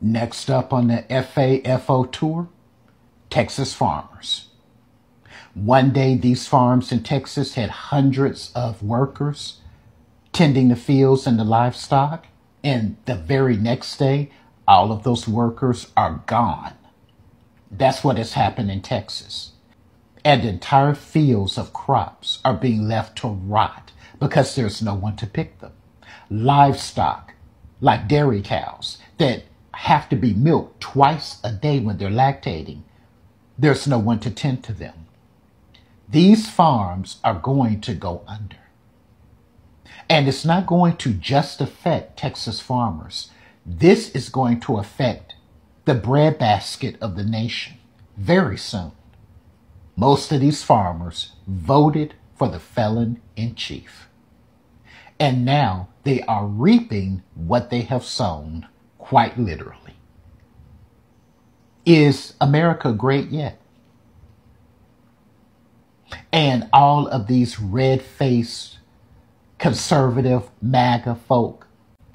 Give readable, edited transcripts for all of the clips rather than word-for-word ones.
Next up on the FAFO tour, Texas farmers. One day, these farms in Texas had hundreds of workers tending the fields and the livestock, and the very next day, all of those workers are gone. That's what has happened in Texas. And entire fields of crops are being left to rot because there's no one to pick them. Livestock, like dairy cows, that have to be milked twice a day when they're lactating, there's no one to tend to them. These farms are going to go under. And it's not going to just affect Texas farmers. This is going to affect the breadbasket of the nation very soon. Most of these farmers voted for the felon in chief. And now they are reaping what they have sown, quite literally. Is America great yet? And all of these red-faced, conservative MAGA folk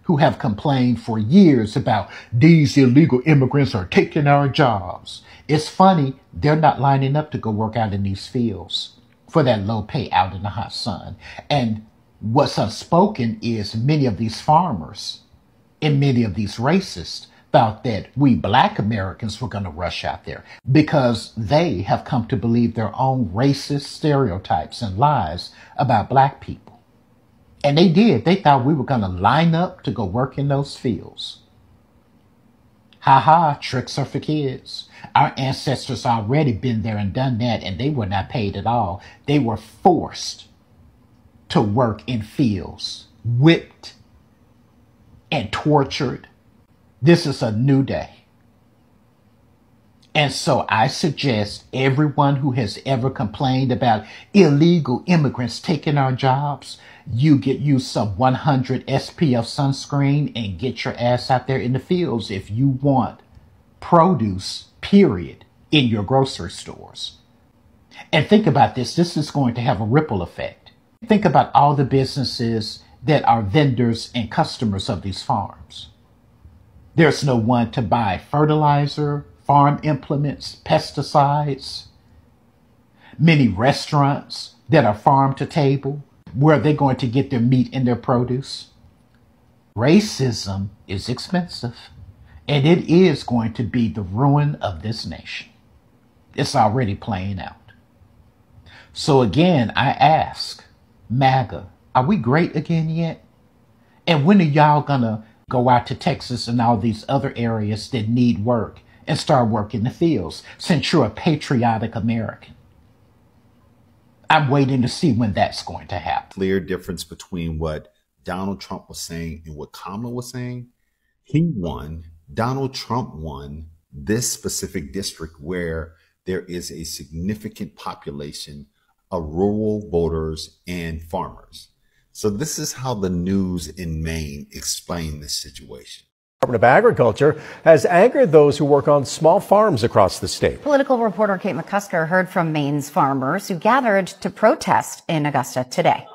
who have complained for years about these illegal immigrants are taking our jobs. It's funny, they're not lining up to go work out in these fields for that low pay out in the hot sun. And what's unspoken is many of these farmers and many of these racists thought that we black Americans were going to rush out there because they have come to believe their own racist stereotypes and lies about black people. And they did. They thought we were going to line up to go work in those fields. Ha ha, tricks are for kids. Our ancestors already been there and done that, and they were not paid at all. They were forced to work in fields, whipped and tortured. This is a new day. And so I suggest everyone who has ever complained about illegal immigrants taking our jobs, you get you some 100 SPF sunscreen and get your ass out there in the fields if you want produce, period, in your grocery stores. And think about this. This is going to have a ripple effect. Think about all the businesses that are vendors and customers of these farms. There's no one to buy fertilizer, farm implements, pesticides. Many restaurants that are farm to table, where they're going to get their meat and their produce. Racism is expensive, and it is going to be the ruin of this nation. It's already playing out. So again, I ask, MAGA, are we great again yet? And when are y'all gonna go out to Texas and all these other areas that need work and start working the fields, since you're a patriotic American? I'm waiting to see when that's going to happen. Clear difference between what Donald Trump was saying and what Kamala was saying. He won, Donald Trump won this specific district where there is a significant population of rural voters and farmers. So this is how the news in Maine explained this situation. Department of Agriculture has angered those who work on small farms across the state. Political reporter Kate McCusker heard from Maine's farmers who gathered to protest in Augusta today.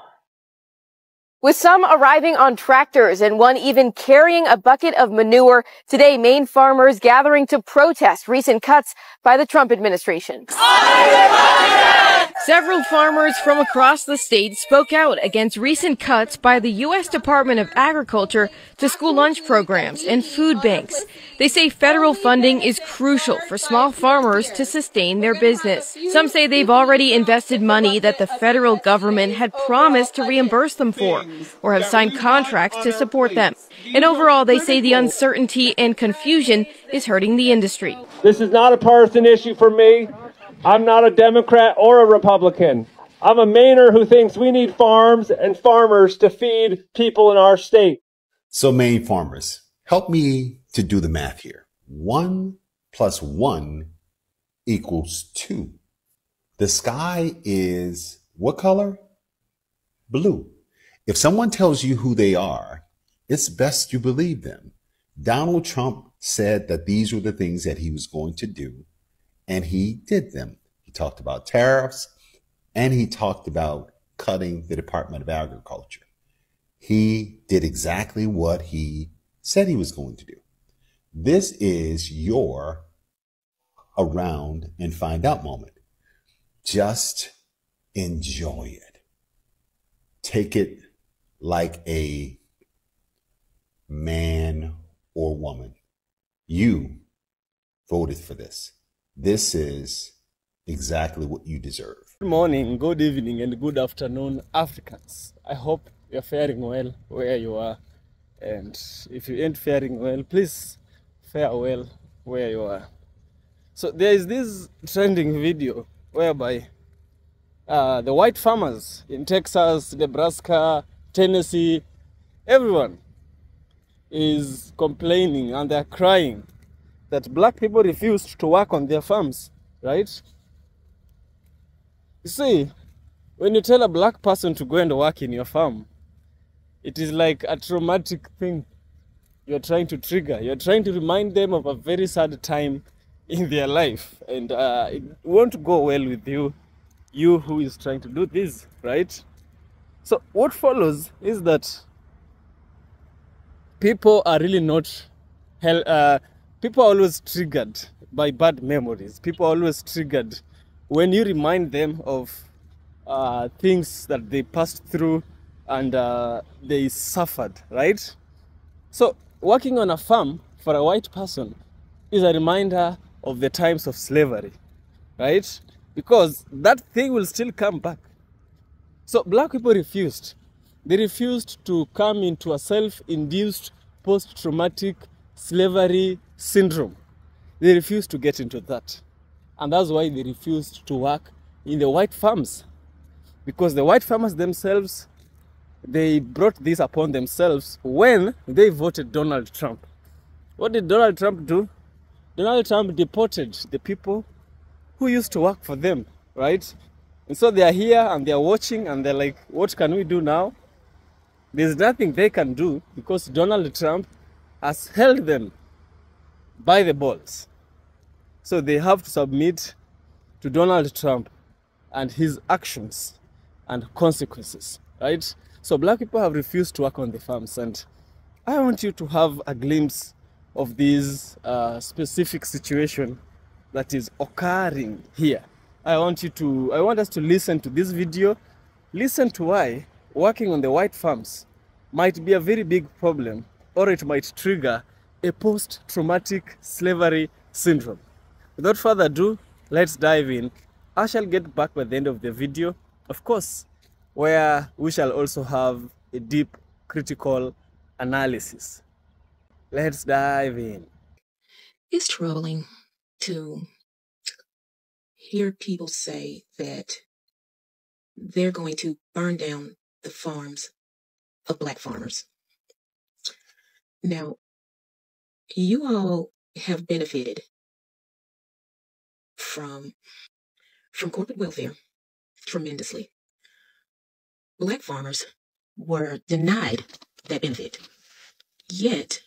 With some arriving on tractors and one even carrying a bucket of manure, today Maine farmers gathering to protest recent cuts by the Trump administration. Several farmers from across the state spoke out against recent cuts by the U.S. Department of Agriculture to school lunch programs and food banks. They say federal funding is crucial for small farmers to sustain their business. Some say they've already invested money that the federal government had promised to reimburse them for, or have signed contracts to support them. And overall, they say the uncertainty and confusion is hurting the industry. This is not a partisan issue for me. I'm not a Democrat or a Republican. I'm a Mainer who thinks we need farms and farmers to feed people in our state. So Maine farmers, help me to do the math here. 1 + 1 = 2. The sky is what color? Blue. If someone tells you who they are, it's best you believe them. Donald Trump said that these were the things that he was going to do, and he did them. He talked about tariffs, and he talked about cutting the Department of Agriculture. He did exactly what he said he was going to do. This is your around and find out moment. Just enjoy it. Take it like a man or woman. You voted for this. This is exactly what you deserve. Good morning, good evening, and good afternoon, Africans. I hope you're faring well where you are. And if you ain't faring well, please fare well where you are. So there is this trending video whereby the white farmers in Texas, Nebraska, Tennessee, everyone is complaining and they're crying that black people refused to work on their farms, right? You see, when you tell a black person to go and work in your farm, it is like a traumatic thing you're trying to trigger. You're trying to remind them of a very sad time in their life. And it won't go well with you who is trying to do this, right? So what follows is that people are really not, people are always triggered by bad memories. People are always triggered when you remind them of things that they passed through and they suffered, right? So working on a farm for a white person is a reminder of the times of slavery, right? Because that thing will still come back. So black people refused. They refused to come into a self-induced post-traumatic slavery syndrome. They refused to get into that. And that's why they refused to work in the white farms. Because the white farmers themselves, they brought this upon themselves when they voted Donald Trump. What did Donald Trump do? Donald Trump deported the people who used to work for them, right? And so they are here and they are watching and they're like, what can we do now? There's nothing they can do because Donald Trump has held them by the balls. So they have to submit to Donald Trump and his actions and consequences, right? So black people have refused to work on the farms, and I want you to have a glimpse of this specific situation that is occurring here. I want us to listen to this video, listen to why working on the white farms might be a very big problem, or it might trigger a post-traumatic slavery syndrome. Without further ado, let's dive in. I shall get back by the end of the video, of course, where we shall also have a deep critical analysis. Let's dive in. It's troubling to hear people say that they're going to burn down the farms of black farmers. Now, you all have benefited from corporate welfare tremendously. Black farmers were denied that benefit. Yet,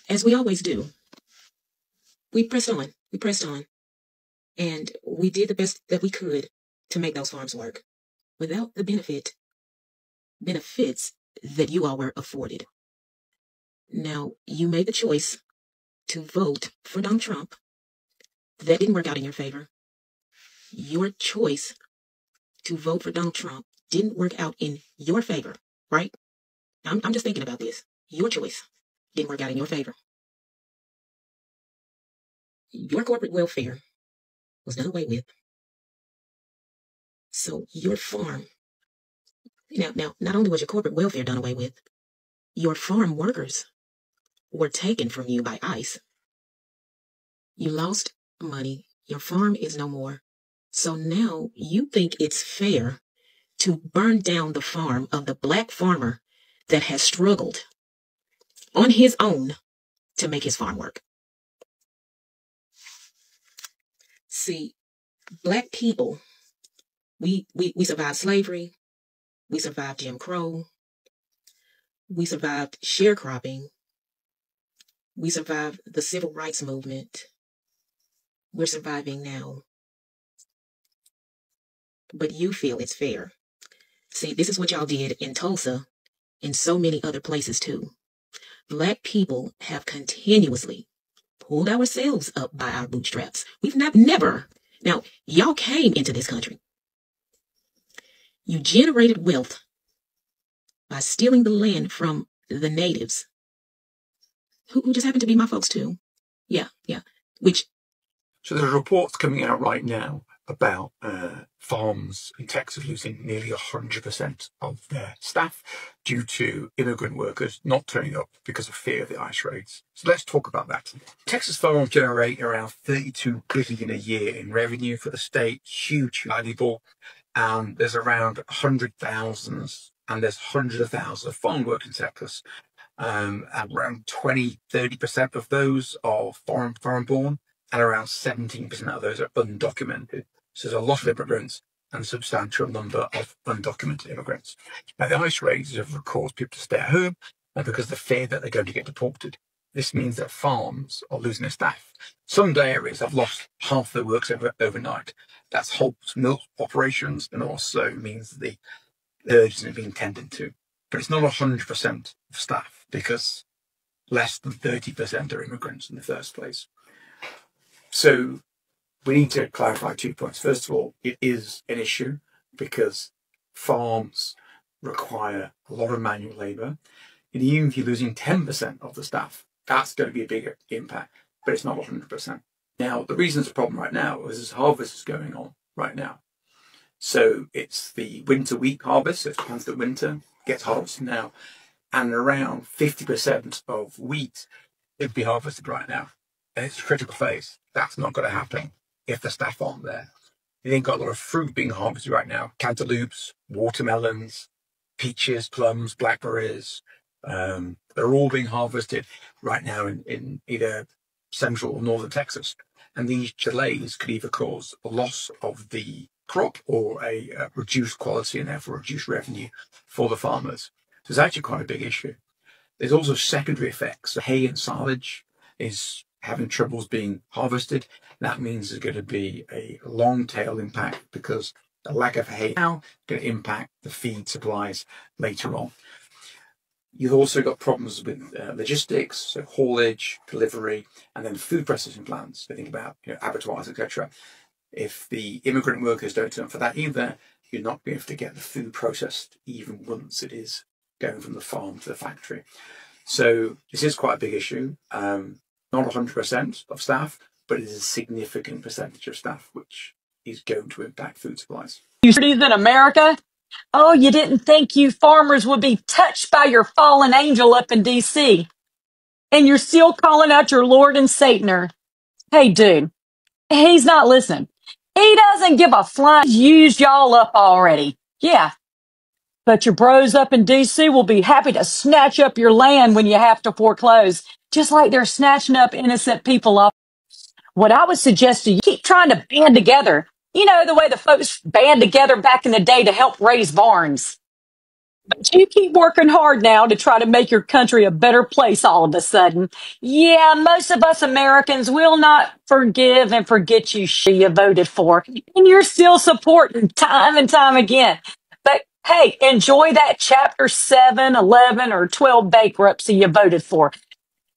as we always do, we pressed on, and we did the best that we could to make those farms work without the benefits that you all were afforded. Now, you made the choice to vote for Donald Trump. That didn't work out in your favor. Your choice to vote for Donald Trump didn't work out in your favor, right? I'm just thinking about this. Your choice didn't work out in your favor. Your corporate welfare was done away with. So your farm, now, not only was your corporate welfare done away with, your farm workers were taken from you by ICE. You lost money. Your farm is no more. So now you think it's fair to burn down the farm of the black farmer that has struggled on his own to make his farm work. See, black people, we survived slavery, we survived Jim Crow, we survived sharecropping, we survived the civil rights movement. We're surviving now. But you feel it's fair. See, this is what y'all did in Tulsa and so many other places too. Black people have continuously pulled ourselves up by our bootstraps. We've never. Now, y'all came into this country. You generated wealth by stealing the land from the natives, who just happen to be my folks too. Yeah. So there's reports coming out right now about farms in Texas losing nearly 100% of their staff due to immigrant workers not turning up because of fear of the ICE raids. So let's talk about that. Texas farms generate around $32 billion a year in revenue for the state, huge, valuable. And there's around 100,000 and there's hundreds of thousands of farm workers in Texas. And around 20-30% of those are foreign born, and around 17% of those are undocumented. So there's a lot of immigrants and a substantial number of undocumented immigrants. Now, the ICE raids have caused people to stay at home because of the fear that they're going to get deported. This means that farms are losing their staff. Some dairies have lost half their workers overnight. That's halts milk operations and also means the herd isn't being tended to. But it's not 100% of staff because less than 30% are immigrants in the first place. So we need to clarify 2 points. First of all, it is an issue because farms require a lot of manual labour. And even if you're losing 10% of the staff, that's going to be a bigger impact, but it's not 100%. Now, the reason it's a problem right now is this harvest is going on right now. So it's the winter wheat harvest, so it's planted in winter, gets harvested now, and around 50% of wheat would be harvested right now. And it's a critical phase. That's not going to happen if the staff aren't there. You then got a lot of fruit being harvested right now. Cantaloupes, watermelons, peaches, plums, blackberries. They're all being harvested right now in either central or northern Texas. And these delays could either cause a loss of the crop or a reduced quality and therefore reduced revenue for the farmers. So it's actually quite a big issue. There's also secondary effects. So hay and silage is having troubles being harvested. That means there's going to be a long tail impact because the lack of hay now is going to impact the feed supplies later on. You've also got problems with logistics, so haulage, delivery, and then food processing plants. So think about abattoirs, etc. If the immigrant workers don't turn up for that either, you're not going to be able to get the food processed even once it is going from the farm to the factory. So this is quite a big issue. Not 100% of staff, but it is a significant percentage of staff, which is going to impact food supplies. In America? Oh, you didn't think you farmers would be touched by your fallen angel up in D.C. And you're still calling out your Lord and Sataner. Hey, dude, he's not listening. He doesn't give a flying. He's used y'all up already. Yeah. But your bros up in D.C. will be happy to snatch up your land when you have to foreclose, just like they're snatching up innocent people off. What I would suggest to you, keep trying to band together. You know, the way the folks band together back in the day to help raise barns. But you keep working hard now to try to make your country a better place all of a sudden. Yeah, most of us Americans will not forgive and forget you voted for. And you're still supporting time and time again. But hey, enjoy that chapter 7, 11, or 12 bankruptcy you voted for.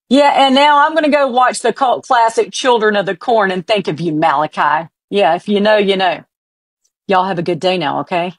Yeah, and now I'm going to go watch the cult classic Children of the Corn and think of you, Malachi. Yeah, if you know, you know. Y'all have a good day now, okay?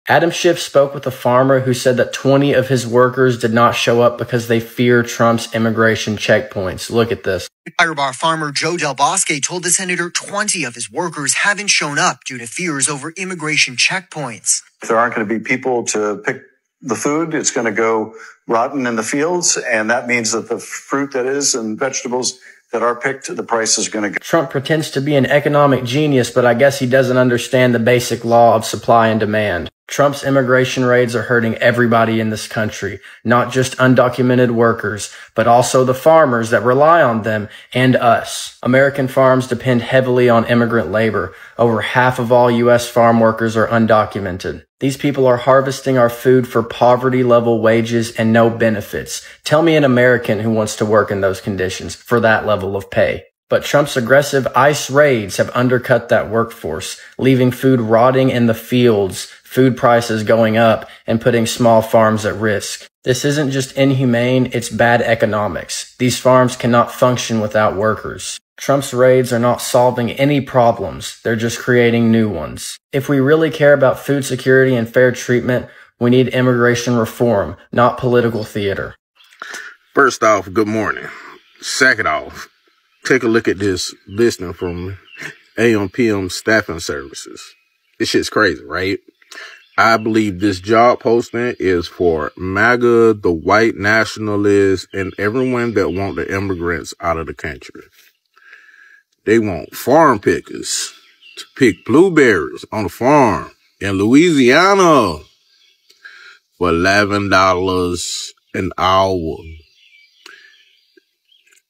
Adam Schiff spoke with a farmer who said that 20 of his workers did not show up because they fear Trump's immigration checkpoints. Look at this. Fire Bar farmer Joe Del Bosque told the senator 20 of his workers haven't shown up due to fears over immigration checkpoints. If there aren't going to be people to pick the food, it's going to go rotten in the fields, and that means that the fruit that is and vegetables that are picked, the price is going to go. Trump pretends to be an economic genius, but I guess he doesn't understand the basic law of supply and demand. Trump's immigration raids are hurting everybody in this country, not just undocumented workers, but also the farmers that rely on them and us. American farms depend heavily on immigrant labor. Over half of all U.S. farm workers are undocumented. These people are harvesting our food for poverty-level wages and no benefits. Tell me an American who wants to work in those conditions for that level of pay. But Trump's aggressive ICE raids have undercut that workforce, leaving food rotting in the fields, food prices going up, and putting small farms at risk. This isn't just inhumane, it's bad economics. These farms cannot function without workers. Trump's raids are not solving any problems, they're just creating new ones. If we really care about food security and fair treatment, we need immigration reform, not political theater. First off, good morning. Second off, take a look at this listing from AM/PM Staffing Services. This shit's crazy, right? I believe this job posting is for MAGA, the white nationalists, and everyone that want the immigrants out of the country. They want farm pickers to pick blueberries on the farm in Louisiana for $11 an hour.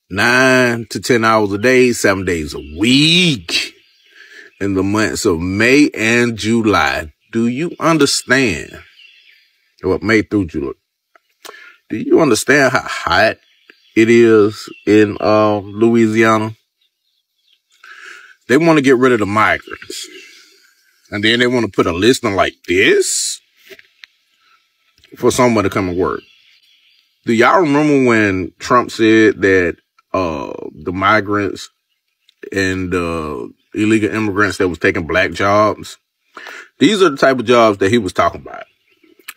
9 to 10 hours a day, 7 days a week in the months of May and July. Do you understand? What, May through July? Do you understand how hot it is in Louisiana? They want to get rid of the migrants. And then they want to put a listing like this for someone to come and work. Do y'all remember when Trump said that the migrants and illegal immigrants that was taking black jobs? These are the type of jobs that he was talking about.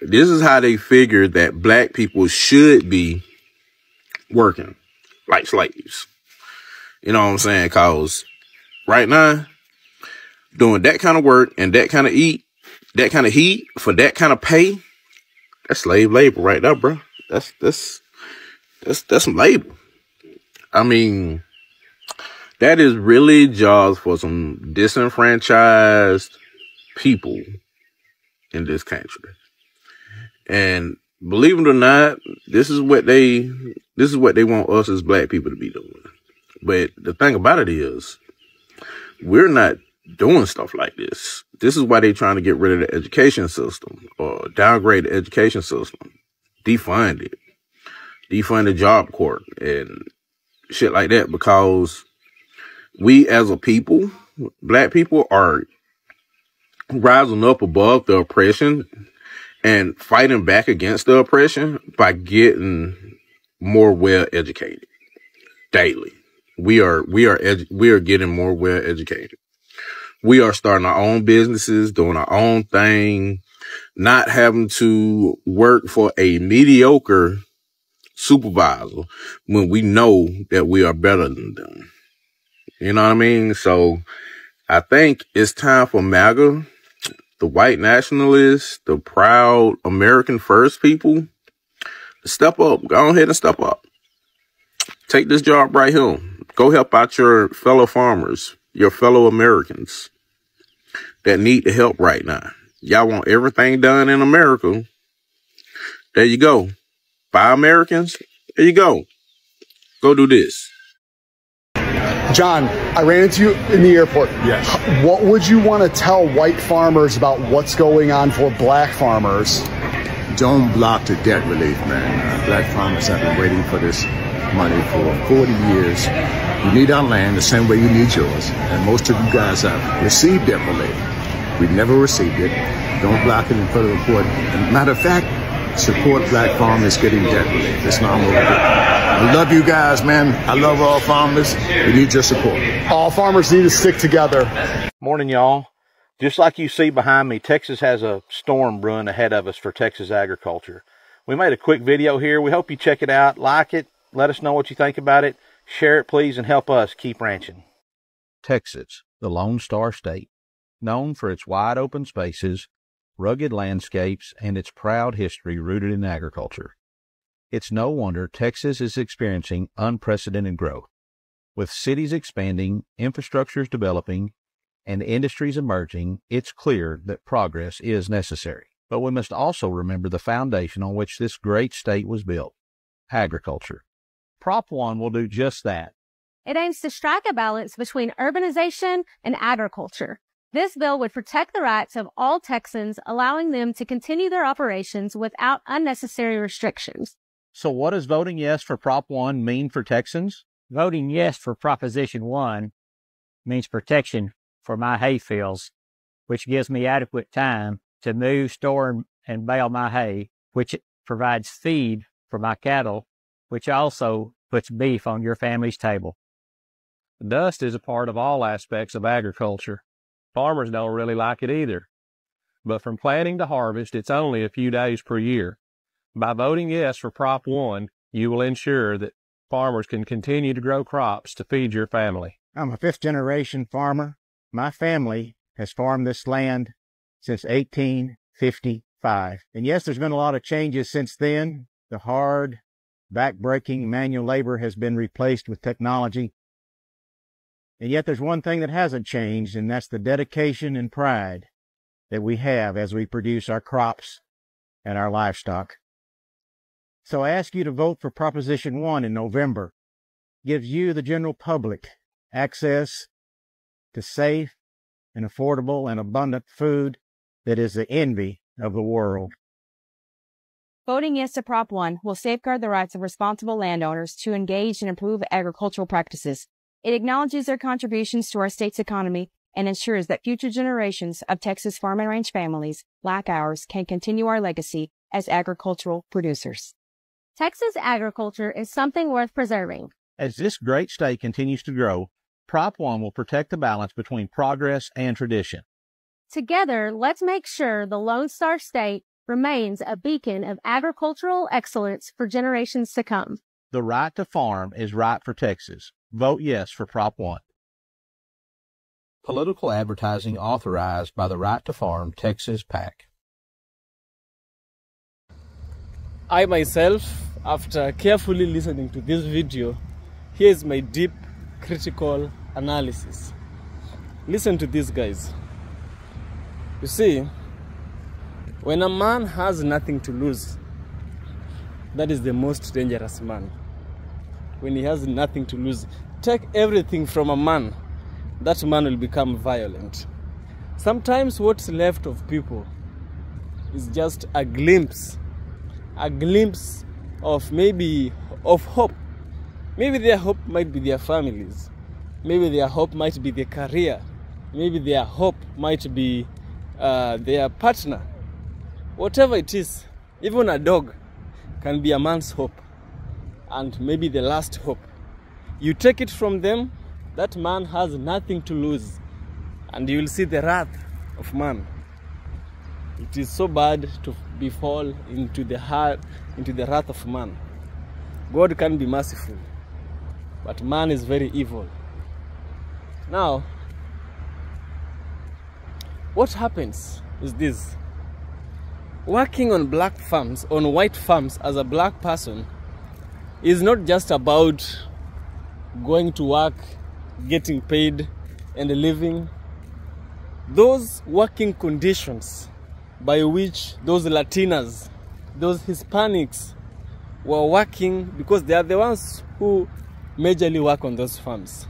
This is how they figure that black people should be working like slaves. You know what I'm saying? Cause right now, doing that kind of work and that kind of heat for that kind of pay, that's slave labor right there, bro. That's some labor. I mean, that is really jobs for some disenfranchised people in this country. And believe it or not, this is what they want us as black people to be doing. But the thing about it is, we're not doing stuff like this. This is why they're trying to get rid of the education system or downgrade the education system, defund it, defund the job corps and shit like that, because we as a people, black people, are rising up above the oppression and fighting back against the oppression by getting more well educated daily. We are getting more well educated. We are starting our own businesses, doing our own thing, not having to work for a mediocre supervisor when we know that we are better than them. You know what I mean? So I think it's time for MAGA, the white nationalists, the proud American first people, to step up. Go ahead and step up. Take this job right here. Go help out your fellow farmers, your fellow Americans that need the help right now. Y'all want everything done in America. There you go. Buy Americans. There you go. Go do this. John, I ran into you in the airport. Yes. What would you want to tell white farmers about what's going on for black farmers? Don't block the debt relief, man. Black farmers have been waiting for this money for 40 years. You need our land the same way you need yours. And most of you guys have received debt relief. We've never received it. Don't block it in front of the report. And matter of fact, support black farmers getting debt relief. It's not more. I love you guys, man. I love all farmers. We need your support. All farmers need to stick together. Morning, y'all. Just like you see behind me, Texas has a storm brewing ahead of us for Texas agriculture. We made a quick video here. We hope you check it out, like it, let us know what you think about it. Share it, please, and help us keep ranching. Texas, the Lone Star State, known for its wide open spaces, rugged landscapes, and its proud history rooted in agriculture. It's no wonder Texas is experiencing unprecedented growth. With cities expanding, infrastructures developing, and industries emerging, it's clear that progress is necessary. But we must also remember the foundation on which this great state was built: agriculture. Prop 1 will do just that. It aims to strike a balance between urbanization and agriculture. This bill would protect the rights of all Texans, allowing them to continue their operations without unnecessary restrictions. So what does voting yes for Prop 1 mean for Texans? Voting yes for Proposition 1 means protection for my hay fields, which gives me adequate time to move, store, and bale my hay, which provides feed for my cattle, which also puts beef on your family's table. Dust is a part of all aspects of agriculture. Farmers don't really like it either. But from planting to harvest, it's only a few days per year. By voting yes for Prop 1, you will ensure that farmers can continue to grow crops to feed your family. I'm a fifth-generation farmer. My family has farmed this land since 1855. And yes, there's been a lot of changes since then. The hard, back-breaking manual labor has been replaced with technology. And yet there's one thing that hasn't changed, and that's the dedication and pride that we have as we produce our crops and our livestock. So I ask you to vote for Proposition 1 in November. It gives you, the general public, access to safe and affordable and abundant food that is the envy of the world. Voting yes to Prop 1 will safeguard the rights of responsible landowners to engage and improve agricultural practices. It acknowledges their contributions to our state's economy and ensures that future generations of Texas farm and ranch families, like ours, can continue our legacy as agricultural producers. Texas agriculture is something worth preserving. As this great state continues to grow, Prop 1 will protect the balance between progress and tradition. Together, let's make sure the Lone Star State remains a beacon of agricultural excellence for generations to come. The right to farm is right for Texas. Vote yes for Prop 1. Political advertising authorized by the Right to Farm Texas PAC. I myself, after carefully listening to this video, here is my deep critical analysis. Listen to this, guys. You see, when a man has nothing to lose, that is the most dangerous man. When he has nothing to lose, take everything from a man, that man will become violent. Sometimes what's left of people is just a glimpse of maybe of hope. Maybe their hope might be their families. Maybe their hope might be their career. Maybe their hope might be their partner. Whatever it is, even a dog can be a man's hope and maybe the last hope. You take it from them, that man has nothing to lose, and you will see the wrath of man. It is so bad to befall into the wrath of man. God can be merciful, but man is very evil. Now, what happens is this. Working on black farms, on white farms as a black person is not just about going to work, getting paid and living. Those working conditions by which those Latinas, those Hispanics were working, because they are the ones who majorly work on those farms.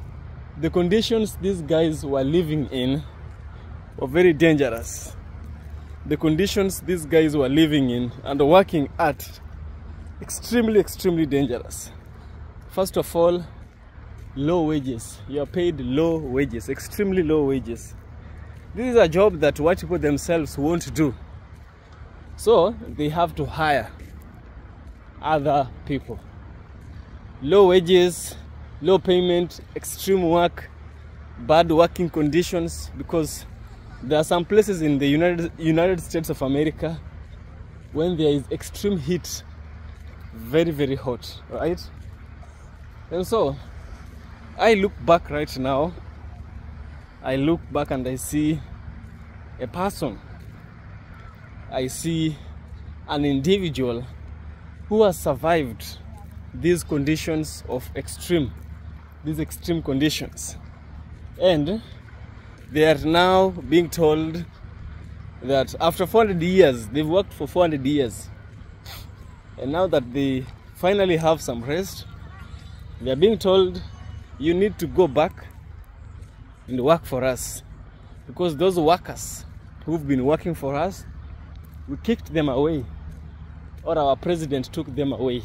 The conditions these guys were living in were very dangerous. The conditions these guys were living in and working at, extremely dangerous. First of all, low wages. You are paid low wages, extremely low wages. This is a job that white people themselves won't do. So they have to hire other people. Low wages, low payment, extreme work, bad working conditions, because there are some places in the United States of America when there is extreme heat, very hot, right? And so I look back right now, I look back and I see a person, I see an individual who has survived these conditions of extreme conditions. And they are now being told that after 400 years, they've worked for 400 years. And now that they finally have some rest, they are being told, you need to go back and work for us. Because those workers who've been working for us, we kicked them away. Or our president took them away.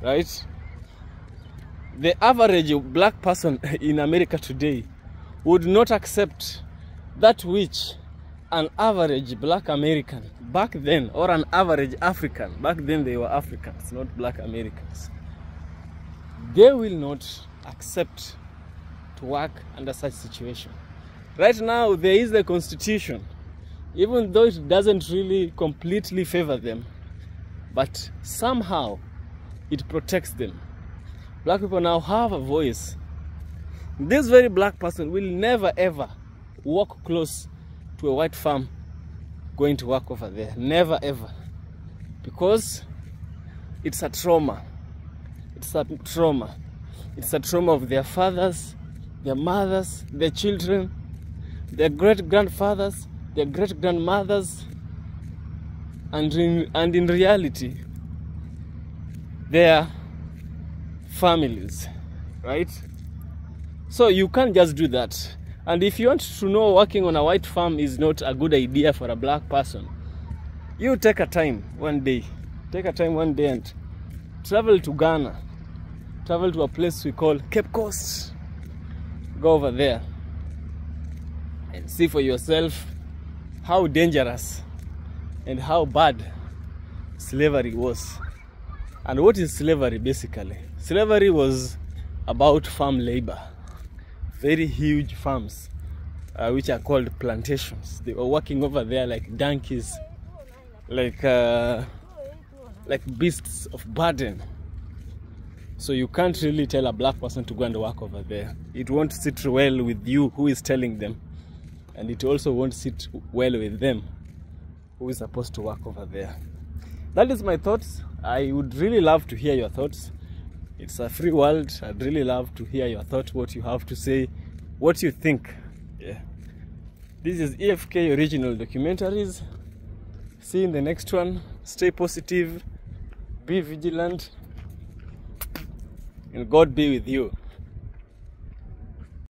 Right? The average black person in America today would not accept that which an average black American back then, or an average African, back then they were Africans, not black Americans, they will not accept to work under such situation. Right now, there is the Constitution, even though it doesn't really completely favor them, but somehow it protects them. Black people now have a voice. This very black person will never ever walk close to a white farm going to work over there. Never ever. Because it's a trauma. It's a trauma. It's a trauma of their fathers, their mothers, their children, their great-grandfathers, their great-grandmothers, and in reality, their families, right? So you can't just do that. And if you want to know working on a white farm is not a good idea for a black person, you take a time one day and travel to Ghana, travel to a place we call Cape Coast, go over there and see for yourself how dangerous and how bad slavery was. And what is slavery basically? Slavery was about farm labor. Very huge farms, which are called plantations. They were working over there like donkeys, like beasts of burden. So you can't really tell a black person to go and work over there. It won't sit well with you who is telling them, and it also won't sit well with them who is supposed to work over there. That is my thoughts. I would really love to hear your thoughts. It's a free world. I'd really love to hear your thoughts, what you have to say, what you think. Yeah. This is EFK Original Documentaries. See you in the next one. Stay positive, be vigilant, and God be with you.